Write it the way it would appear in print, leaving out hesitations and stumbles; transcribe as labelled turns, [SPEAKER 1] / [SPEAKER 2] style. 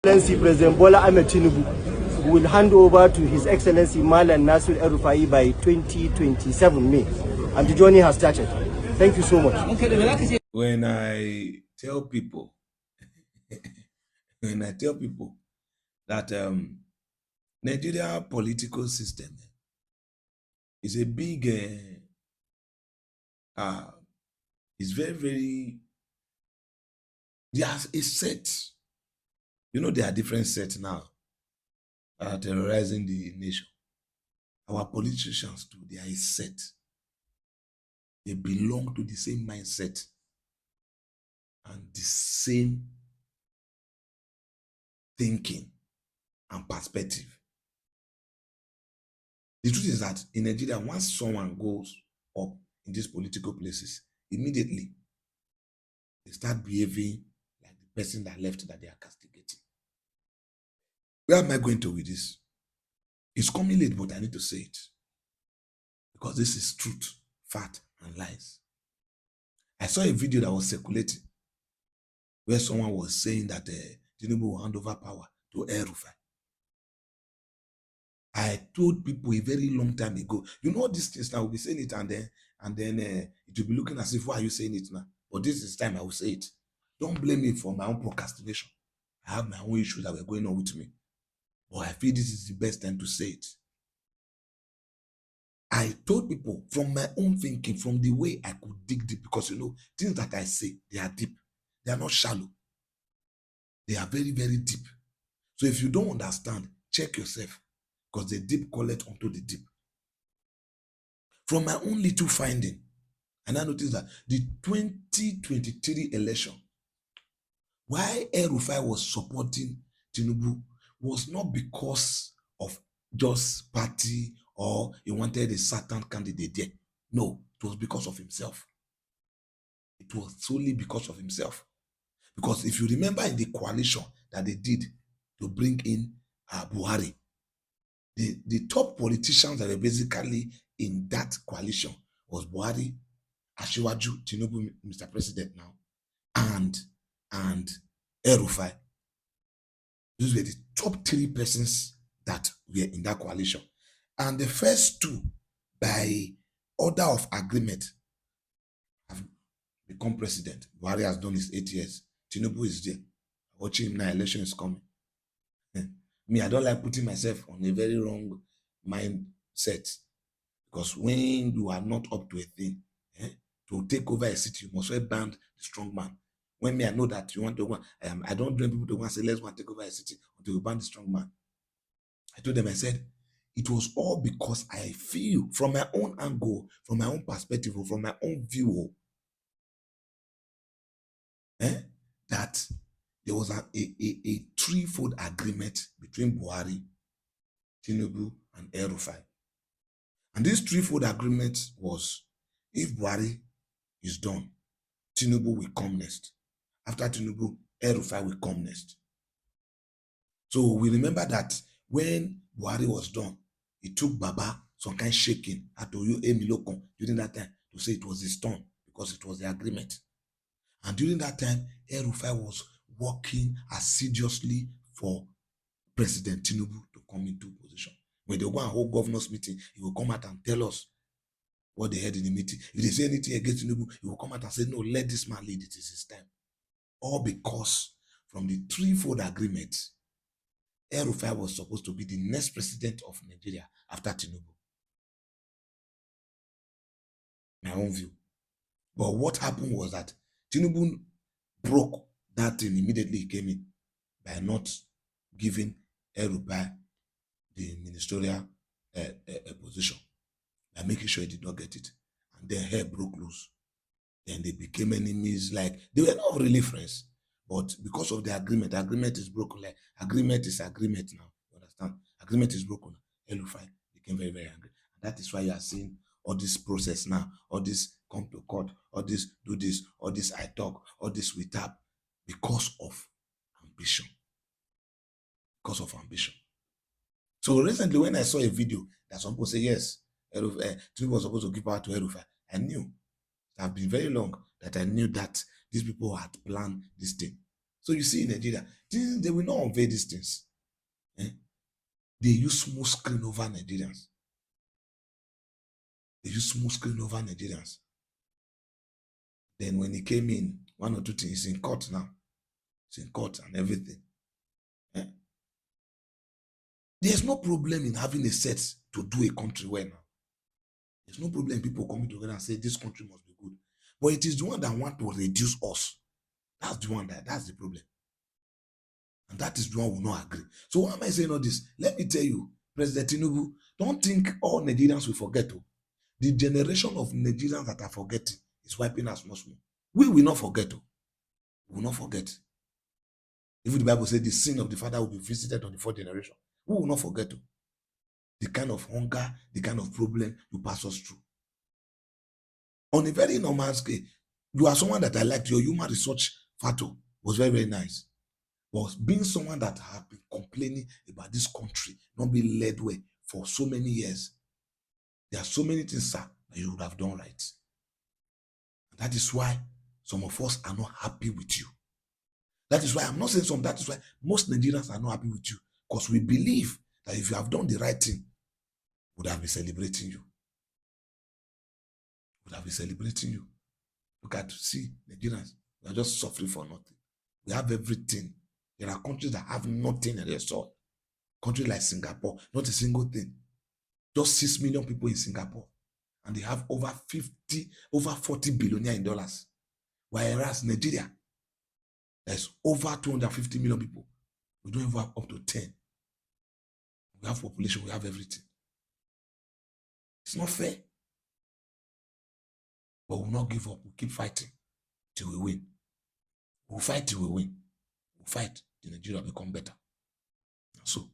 [SPEAKER 1] Excellency President Bola Ahmed Tinubu will hand over to His Excellency Malan Nasir Elrufai by 2027 May, and the journey has started. Thank you so much.
[SPEAKER 2] When I tell people, that Nigeria political system is a big, it's very, there's a set. You know, there are different sets now terrorizing the nation. Our politicians too, they are a set. They belong to the same mindset and the same thinking and perspective. The truth is that in Nigeria, once someone goes up in these political places, immediately they start behaving like the person that left that they are castigating. Where am I going to with this? It's coming late, but I need to say it. Because this is truth, fact, and lies. I saw a video that was circulating where someone was saying that Tinubu will hand over power to Elrufai. I told people a very long time ago, you know these things now, we'll be saying it and then it will be looking as if, why are you saying it now? But this is time I will say it. Don't blame me for my own procrastination. I have my own issues that were going on with me. But I feel this is the best time to say it. I told people from my own thinking, from the way I could dig deep, because you know, things that I say, they are deep. They are not shallow. They are very, very deep. So if you don't understand, check yourself, because the deep collect onto the deep. From my own little finding, and I noticed that the 2023 election, why Elrufai was supporting Tinubu was not because of just party or he wanted a certain candidate there. No, it was because of himself. It was solely because of himself. Because if you remember in the coalition that they did to bring in Buhari, the top politicians that were basically in that coalition was Buhari, Asiwaju, Tinubu, Mr. President now, and Elrufai. Those were the top 3 persons that were in that coalition. And the first 2, by order of agreement, have become president. Buhari has done his 8 years. Tinubu is there. Watching him now, election is coming. Me, I don't like putting myself on a very wrong mindset. Because when you are not up to a thing, to take over a city, you must well band the strong man. When me, I know that you want to go, I don't join people to go and say, let's go and take over a city until you ban the strong man. I told them, I said, it was all because I feel from my own angle, from my own perspective, from my own view, that there was a threefold agreement between Buhari, Tinubu, and Elrufai. And this threefold agreement was, if Buhari is done, Tinubu will come next. After Tinubu, Elrufai will come next. So we remember that when Buhari was done, it took Baba some kind of shaking at Oyo Emilokon during that time to say it was his turn because it was the agreement. And during that time, Elrufai was working assiduously for President Tinubu to come into position. When they go and hold governors meeting, he will come out and tell us what they heard in the meeting. If they say anything against Tinubu, he will come out and say, no, let this man lead, it is his time. All because from the threefold agreement, Elrufai was supposed to be the next president of Nigeria after Tinubu. My own view. But what happened was that Tinubu broke that thing immediately he came in by not giving Elrufai the ministerial position, by making sure he did not get it. And then hair broke loose. Then they became enemies. Like, they were not really friends. But because of the agreement is broken. Like, agreement is agreement now. You understand? Agreement is broken. Elrufai became very, very angry. And that is why you are seeing all this process now. All this come to court. All this do this. All this I talk. All this we tap. Because of ambition. Because of ambition. So recently when I saw a video that some people say, yes, Tinubu was supposed to give power to Elrufai, I knew. It had been very long that I knew that these people had planned this thing. So you see in Nigeria, they will not unveil these things. Eh? They use smooth screen over Nigerians. They use smooth screen over Nigerians. Then when he came in, one or two things, he's in court now. He's in court and everything. Eh? There's no problem in having a set to do a country well now. There's no problem in people coming together and say this country must be good. But it is the one that want to reduce us. That's the one that's the problem. And that is the one who will not agree. So why am I saying all this? Let me tell you, President Tinubu, don't think all Nigerians will forget. The generation of Nigerians that are forgetting is wiping us much more. We will not forget. We will not forget. Even the Bible says the sin of the father will be visited on the fourth generation. We will not forget the kind of hunger, the kind of problem you pass us through. On a very normal scale, you are someone that I liked. Your human research factor was very, very nice. But being someone that have been complaining about this country not being led well for so many years, there are so many things, sir, that you would have done right. And that is why some of us are not happy with you. That is why I'm not saying some, that is why most Nigerians are not happy with you. Because we believe that if you have done the right thing, we would have been celebrating you. We would have been celebrating you. Look at, see, Nigerians, we are just suffering for nothing. We have everything. There are countries that have nothing in their soil. Countries like Singapore, not a single thing. Just 6 million people in Singapore. And they have over 40 billionaires in dollars. Whereas Nigeria, there's over 250 million people. We don't even have up to 10. We have population, we have everything. It's not fair. But we'll not give up. We'll keep fighting till we win. We'll fight till we win. We'll fight till Nigeria become better. So